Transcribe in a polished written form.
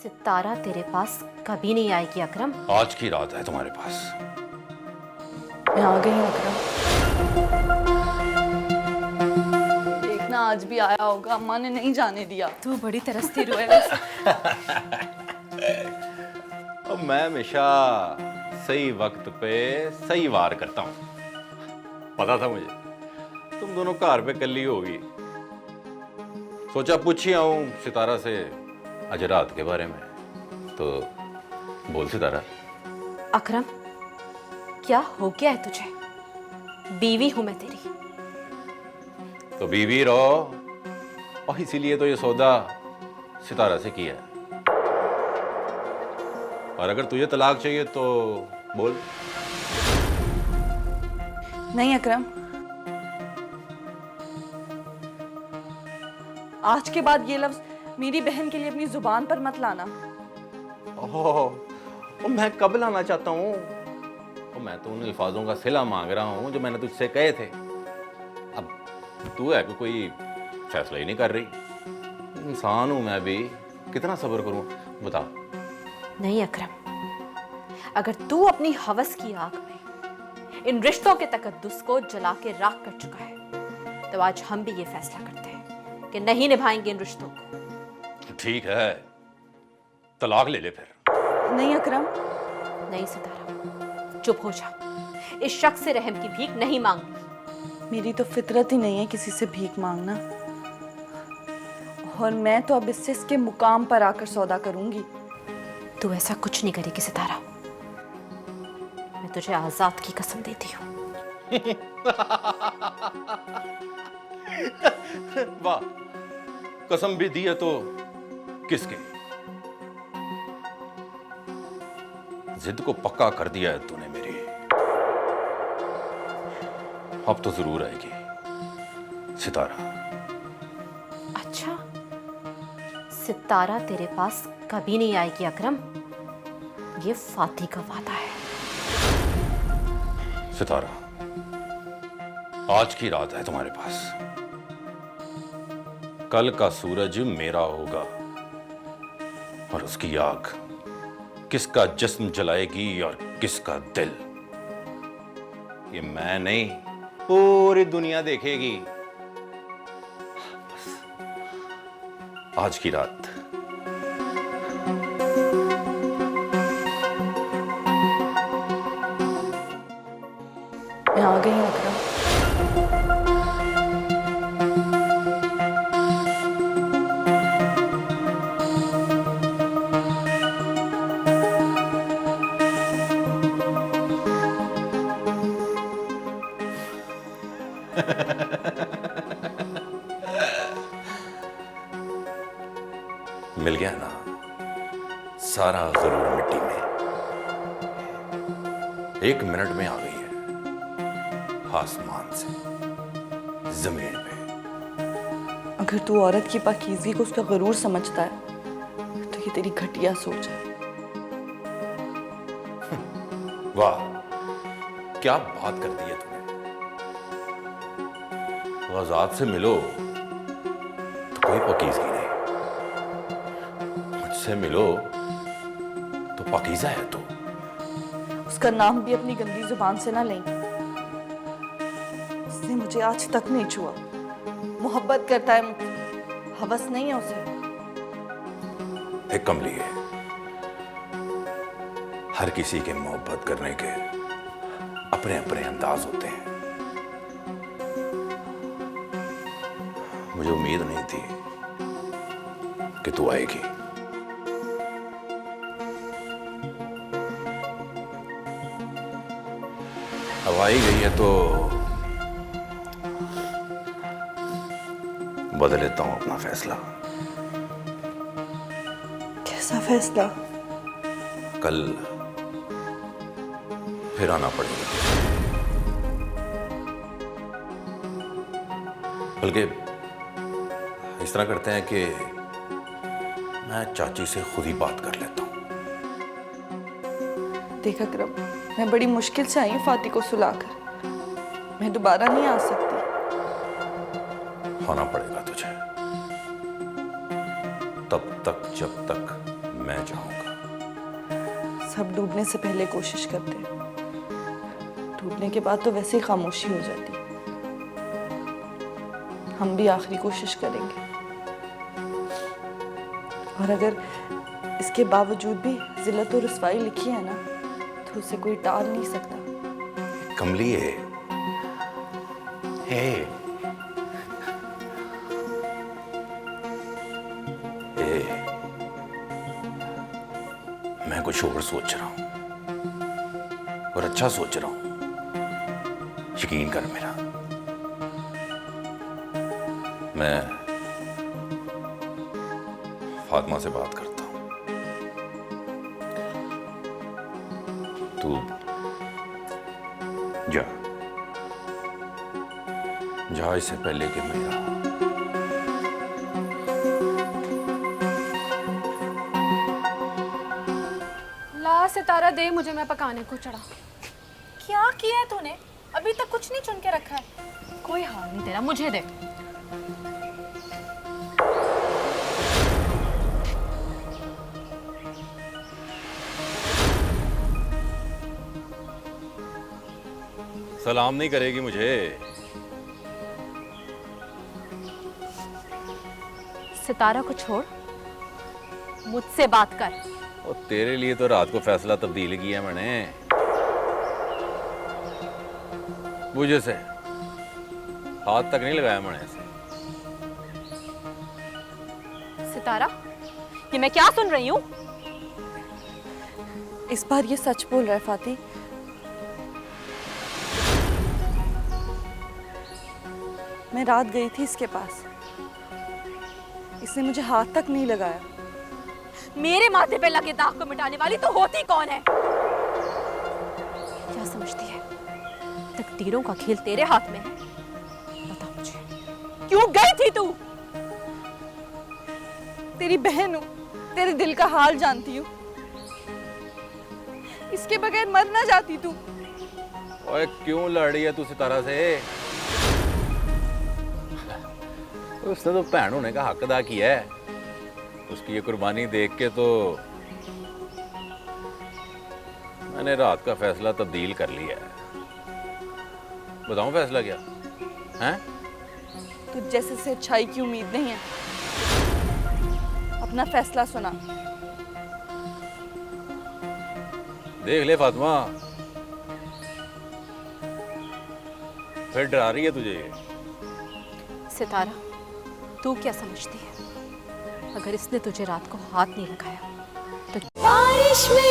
सितारा तेरे पास कभी नहीं आएगी अकरम। आज की रात है तुम्हारे पास। मैं आ गई हूँ अकरम। देखना आज भी आया होगा, अम्मा ने नहीं जाने दिया। तू बड़ी तरसती रोए वैसे। और मैं हमेशा सही वक्त पे सही वार करता हूँ। पता था मुझे तुम दोनों कार पे कल्ली होगी। सोचा पूछ ही आऊं सितारा से आज रात के बारे में। तो बोल सितारा। अकरम क्या हो गया है तुझे? बीवी हूं मैं तेरी। तो बीवी रहो, और इसीलिए तो ये सौदा सितारा से किया है। और अगर तुझे तलाक चाहिए तो बोल। नहीं अकरम, आज के बाद ये लफ्ज मेरी बहन के लिए अपनी जुबान पर मत लाना। ओह, मैं कब लाना चाहता हूँ? मैं तो उन अल्फाजों का सिला मांग रहा हूँ जो मैंने तुझसे कहे थे। अब तू है कि कोई फैसला ही नहीं कर रही। इंसान हूं मैं भी, कितना सब्र करूं बता। नहीं अकरम, अगर तू अपनी हवस की आग में इन रिश्तों के तकद्दुस को जला के राख कर चुका है तो आज हम भी ये फैसला करते हैं कि नहीं निभाएंगे इन रिश्तों को। ठीक है, तलाक ले ले फिर। नहीं अकरम। नहीं सितारा, चुप हो जा। इस शख्स से रहम की भीख नहीं मांगनी। मेरी तो फितरत ही नहीं है किसी से भीख मांगना, और मैं तो अब इससे इसके मुकाम पर आकर सौदा करूंगी। तू ऐसा कुछ नहीं करेगी सितारा, मैं तुझे आजाद की कसम देती हूँ। वाह, कसम भी दी है तो किसके? जिद को पक्का कर दिया है तूने मेरी। अब तो जरूर आएगी सितारा। अच्छा, सितारा तेरे पास कभी नहीं आएगी अकरम, ये फाती का वादा है। सितारा, आज की रात है तुम्हारे पास। कल का सूरज मेरा होगा और उसकी आग किसका जिस्म जलाएगी और किसका दिल, ये मैं नहीं पूरी दुनिया देखेगी। बस आज की रात। मैं आ गई हूँ अकरम। मिल गया ना सारा जरूर मिट्टी में। 1 मिनट में आ गई है आसमान से जमीन पे। अगर तू औरत की पाकीज़गी को उसका गरूर समझता है तो ये तेरी घटिया सोच है। वाह, क्या बात कर दी है तूने। आजाद से मिलो तो कोई पाकीज़गी नहीं, मुझसे मिलो तो पाकीज़ा है तू। उसका नाम भी अपनी गंदी जुबान से ना लें। उसने मुझे आज तक नहीं छुआ। मोहब्बत करता है मुझसे, हवस नहीं है उसे। एक कमली है, हर किसी के मोहब्बत करने के अपने अपने अंदाज होते हैं। मुझे उम्मीद नहीं थी कि तू आएगी। अब आई गई है तो बदल लेता हूं अपना फैसला। कैसा फैसला? कल फिर आना पड़ेगा। बल्कि इस तरह करते हैं कि मैं चाची से खुद ही बात कर लेता हूं। देख अकरम, मैं बड़ी मुश्किल से आई हूँ फाती को सुलाकर। मैं दोबारा नहीं आ सकती। होना पड़ेगा तुझे, तब तक जब तक मैं चाहूंगा। सब डूबने से पहले कोशिश करते हैं, डूबने के बाद तो वैसे ही खामोशी हो जाती। हम भी आखिरी कोशिश करेंगे, और अगर इसके बावजूद भी जिल्लत और रुसवाई लिखी है ना, तो उसे कोई टाल नहीं सकता। कमली है, मैं कुछ और सोच रहा हूं, और अच्छा सोच रहा हूं, यकीन कर मेरा। मैं फातिमा से बात करता हूं, तू जा जा इससे पहले कि मेरा ला सितारा दे मुझे, मैं पकाने को चढ़ा। क्या किया है तूने? अभी तक कुछ नहीं चुन के रखा है। कोई हाल नहीं तेरा, मुझे दे। सलाम नहीं करेगी मुझे? सितारा को छोड़, मुझसे बात कर। और तेरे लिए तो रात को फैसला तब्दील किया मैंने। मुझे से हाथ तक नहीं लगाया मैंने ऐसे। सितारा, ये मैं क्या सुन रही हूँ? इस बार ये सच बोल रहा है फाती। मैं रात गई थी इसके पास, इसने मुझे हाथ तक नहीं लगाया। मेरे माथे पे लगे दाग को मिटाने वाली तो होती कौन है? क्या समझती है तकदीरों का खेल तेरे हाथ में है? बता मुझे, क्यों गई थी तू? तेरी बहन हूं, तेरे दिल का हाल जानती हूँ। इसके बगैर मर ना जाती तू। ओए क्यों लड़ रही है तू सितारा से? उसने तो भैन होने का हक अदा किया है। उसकी ये कुर्बानी देख के तो मैंने रात का फैसला तब्दील कर लिया है। बताऊं फैसला क्या है? तुझ जैसे से अच्छाई की उम्मीद नहीं है। अपना फैसला सुना। देख ले फातिमा, फिर डरा रही है तुझे ये। सितारा, तू क्या समझती है अगर इसने तुझे रात को हाथ नहीं लगाया तो? बारिश में